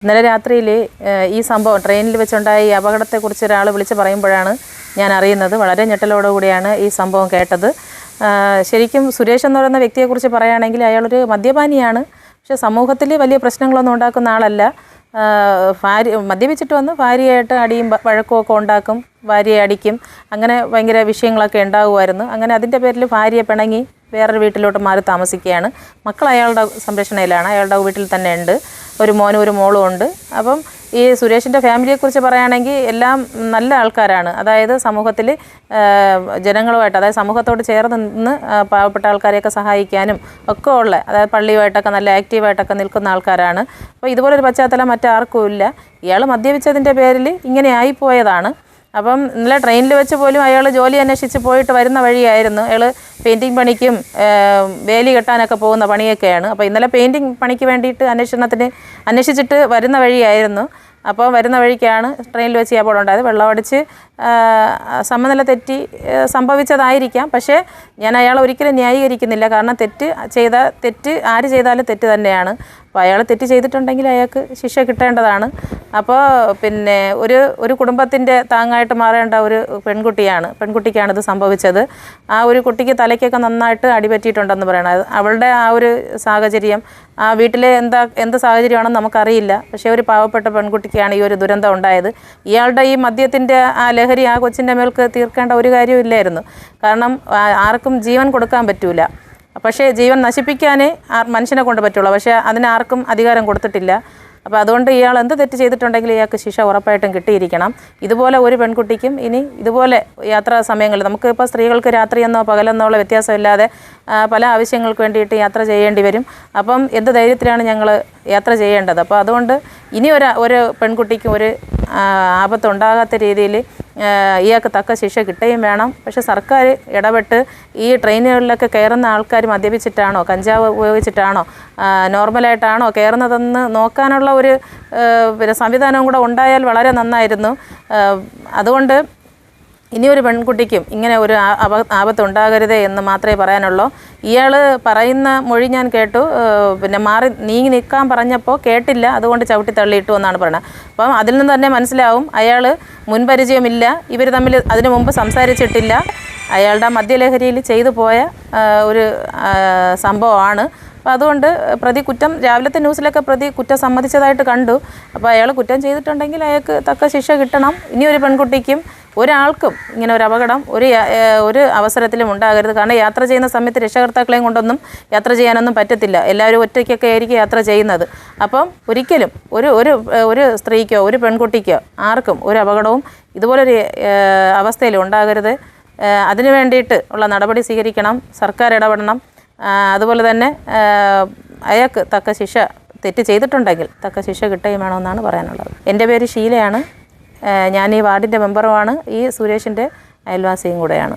ഇന്നലെ രാത്രിയിൽ ഈ സംഭവം ട്രെയിനിൽ വെച്ചുണ്ടായ ഈ അപകടത്തെക്കുറിച്ച് ഒരാൾ വിളിച്ച് പറയുമ്പോഴാണ് ഞാൻ അറിയുന്നത്. വളരെ ഞെട്ടലോടുകൂടിയാണ് ഈ സംഭവം കേട്ടത്. ശരിക്കും സുരേഷ് എന്ന് പറയുന്ന വ്യക്തിയെക്കുറിച്ച് പറയുകയാണെങ്കിൽ അയാളൊരു മദ്യപാനിയാണ്. പക്ഷേ സമൂഹത്തിൽ വലിയ പ്രശ്നങ്ങളൊന്നും ഉണ്ടാക്കുന്ന ആളല്ല. മദ്യപിച്ചിട്ട് വന്ന് ഭാര്യയായിട്ട് അടിയും വഴക്കുമൊക്കെ ഉണ്ടാക്കും, ഭാര്യയെ അടിക്കും, അങ്ങനെ ഭയങ്കര വിഷയങ്ങളൊക്കെ ഉണ്ടാകുമായിരുന്നു. അങ്ങനെ അതിൻ്റെ പേരിൽ ഭാര്യയെ പിണങ്ങി വേറൊരു വീട്ടിലോട്ട് മാറി താമസിക്കുകയാണ്. മക്കൾ അയാളുടെ സംരക്ഷണയിലാണ്, അയാളുടെ വീട്ടിൽ തന്നെ ഉണ്ട്. ഒരു മോനും ഒരു മോളും ഉണ്ട്. അപ്പം ഈ സുരേഷിൻ്റെ ഫാമിലിയെക്കുറിച്ച് പറയുകയാണെങ്കിൽ എല്ലാം നല്ല ആൾക്കാരാണ്. അതായത് സമൂഹത്തിൽ ജനങ്ങളുമായിട്ട്, അതായത് സമൂഹത്തോട് ചേർന്ന് നിന്ന് പാവപ്പെട്ട ആൾക്കാരെയൊക്കെ സഹായിക്കാനും ഒക്കെ ഉള്ള, അതായത് പള്ളിയുമായിട്ടൊക്കെ നല്ല ആക്റ്റീവായിട്ടൊക്കെ നിൽക്കുന്ന ആൾക്കാരാണ്. അപ്പോൾ ഇതുപോലൊരു പശ്ചാത്തലം മറ്റാർക്കും ഇല്ല. ഇയാൾ മദ്യപിച്ചതിൻ്റെ പേരിൽ ഇങ്ങനെ ആയിപ്പോയതാണ്. അപ്പം ഇന്നലെ ട്രെയിനിൽ വെച്ച് പോലും അയാൾ ജോലി അന്വേഷിച്ച് പോയിട്ട് വരുന്ന വഴിയായിരുന്നു. അയാൾ പെയിൻറ്റിങ് പണിക്കും വേലി കെട്ടാനൊക്കെ പോകുന്ന പണിയൊക്കെയാണ്. അപ്പോൾ ഇന്നലെ പെയിൻറ്റിങ് പണിക്ക് വേണ്ടിയിട്ട് അന്വേഷിച്ചിട്ട് വരുന്ന വഴിയായിരുന്നു. അപ്പോൾ വരുന്ന വഴിക്കാണ് ട്രെയിനിൽ വെച്ച് ഈ അപകടം ഉണ്ടായത്. വെള്ളമടിച്ച് സമനില തെറ്റി സംഭവിച്ചതായിരിക്കാം. പക്ഷേ ഞാൻ അയാളെ ഒരിക്കലും ന്യായീകരിക്കുന്നില്ല. കാരണം തെറ്റ് ആര് ചെയ്താലും തെറ്റ് തന്നെയാണ്. അപ്പോൾ അയാൾ തെറ്റ് ചെയ്തിട്ടുണ്ടെങ്കിൽ അയാൾക്ക് ശിക്ഷ കിട്ടേണ്ടതാണ്. അപ്പോൾ പിന്നെ ഒരു കുടുംബത്തിൻ്റെ താങ്ങായിട്ട് മാറേണ്ട ഒരു പെൺകുട്ടിക്കാണ് ഇത് സംഭവിച്ചത്. ആ ഒരു കുട്ടിക്ക് തലയ്ക്കൊക്കെ നന്നായിട്ട് അടിപറ്റിയിട്ടുണ്ടെന്ന് പറയണത്. അവളുടെ ആ ഒരു സാഹചര്യം, ആ വീട്ടിലെ എന്ത് സാഹചര്യമാണെന്ന് നമുക്കറിയില്ല. പക്ഷേ ഒരു പാവപ്പെട്ട പെൺകുട്ടിക്കാണ് ഈ ഒരു ദുരന്തം ഉണ്ടായത്. ഇയാളുടെ ഈ മദ്യത്തിൻ്റെ ആ ലഹരി ആ കൊച്ചിൻ്റെ മേൽക്ക് തീർക്കേണ്ട ഒരു കാര്യമില്ലായിരുന്നു. കാരണം ആർക്കും ജീവൻ കൊടുക്കാൻ പറ്റൂല. പക്ഷേ ജീവൻ നശിപ്പിക്കാനേ മനുഷ്യനെ കൊണ്ട് പറ്റുള്ളൂ. പക്ഷേ അതിനാർക്കും അധികാരം കൊടുത്തിട്ടില്ല. അപ്പോൾ അതുകൊണ്ട് ഇയാൾ എന്ത് തെറ്റ് ചെയ്തിട്ടുണ്ടെങ്കിൽ ഇയാൾക്ക് ശിക്ഷ ഉറപ്പായിട്ടും കിട്ടിയിരിക്കണം. ഇതുപോലെ ഒരു പെൺകുട്ടിക്കും ഇനി ഇതുപോലെ യാത്രാ സമയങ്ങളിൽ, നമുക്കിപ്പോൾ സ്ത്രീകൾക്ക് രാത്രിയെന്നോ പകലെന്നോ ഉള്ള വ്യത്യാസമില്ലാതെ പല ആവശ്യങ്ങൾക്ക് വേണ്ടിയിട്ട് യാത്ര ചെയ്യേണ്ടി വരും. അപ്പം എന്ത് ധൈര്യത്തിലാണ് ഞങ്ങൾ യാത്ര ചെയ്യേണ്ടത്? അപ്പോൾ അതുകൊണ്ട് ഇനി ഒരു പെൺകുട്ടിക്കും ഒരു ആപത്തുണ്ടാകാത്ത രീതിയിൽ ഇയാൾക്ക് തക്ക ശിക്ഷ കിട്ടുകയും വേണം. പക്ഷേ സർക്കാർ ഇടപെട്ട് ഈ ട്രെയിനുകളിലൊക്കെ കയറുന്ന ആൾക്കാർ മദ്യപിച്ചിട്ടാണോ, കഞ്ചാവ് ഉപയോഗിച്ചിട്ടാണോ, നോർമലായിട്ടാണോ കയറുന്നതെന്ന് നോക്കാനുള്ള ഒരു സംവിധാനവും കൂടെ ഉണ്ടായാൽ വളരെ നന്നായിരുന്നു. അതുകൊണ്ട് ഇനിയൊരു പെൺകുട്ടിക്കും ഇങ്ങനെ ഒരു ആപത്തുണ്ടാകരുതേ എന്ന് മാത്രമേ പറയാനുള്ളൂ. ഇയാൾ പറയുന്ന മൊഴി ഞാൻ കേട്ടു. പിന്നെ നീങ്ങി നിൽക്കാൻ പറഞ്ഞപ്പോൾ കേട്ടില്ല, അതുകൊണ്ട് ചവിട്ടി തള്ളിയിട്ടു എന്നാണ് പറയുന്നത്. അപ്പം അതിൽ നിന്ന് തന്നെ മനസ്സിലാവും അയാൾ മുൻപരിചയമില്ല, ഇവർ തമ്മിൽ അതിനു മുമ്പ് സംസാരിച്ചിട്ടില്ല. അയാളുടെ മദ്യലഹരിയിൽ ചെയ്തു പോയ ഒരു സംഭവമാണ്. അപ്പോൾ അതുകൊണ്ട് കുറ്റം രാവിലത്തെ ന്യൂസിലൊക്കെ കുറ്റം സമ്മതിച്ചതായിട്ട് കണ്ടു. അപ്പോൾ അയാൾ കുറ്റം ചെയ്തിട്ടുണ്ടെങ്കിൽ അയാൾക്ക് തക്ക ശിക്ഷ കിട്ടണം. ഇനിയൊരു പെൺകുട്ടിക്കും ഒരാൾക്കും ഇങ്ങനെ ഒരു അപകടം ഒരു അവസരത്തിലും ഉണ്ടാകരുത്. കാരണം യാത്ര ചെയ്യുന്ന സമയത്ത് രക്ഷകർത്താക്കളെയും കൊണ്ടൊന്നും യാത്ര ചെയ്യാനൊന്നും പറ്റത്തില്ല. എല്ലാവരും ഒറ്റയ്ക്കൊക്കെ ആയിരിക്കും യാത്ര ചെയ്യുന്നത്. അപ്പം ഒരിക്കലും ഒരു സ്ത്രീക്കോ ഒരു പെൺകുട്ടിക്കോ ആർക്കും ഒരു അപകടവും ഇതുപോലൊരു അവസ്ഥയിൽ ഉണ്ടാകരുത്. അതിനു വേണ്ടിയിട്ട് ഉള്ള നടപടി സ്വീകരിക്കണം, സർക്കാർ ഇടപെടണം. അതുപോലെ തന്നെ അയാൾക്ക് തക്ക ശിക്ഷ, തെറ്റ് ചെയ്തിട്ടുണ്ടെങ്കിൽ തക്ക ശിക്ഷ കിട്ടുകയും വേണമെന്നാണ് പറയാനുള്ളത്. എൻ്റെ പേര് ഷീലയാണ്. ഞാൻ ഈ വാർഡിൻ്റെ മെമ്പറുമാണ്. ഈ സുരേഷിൻ്റെ അയൽവാസിയും കൂടെയാണ്.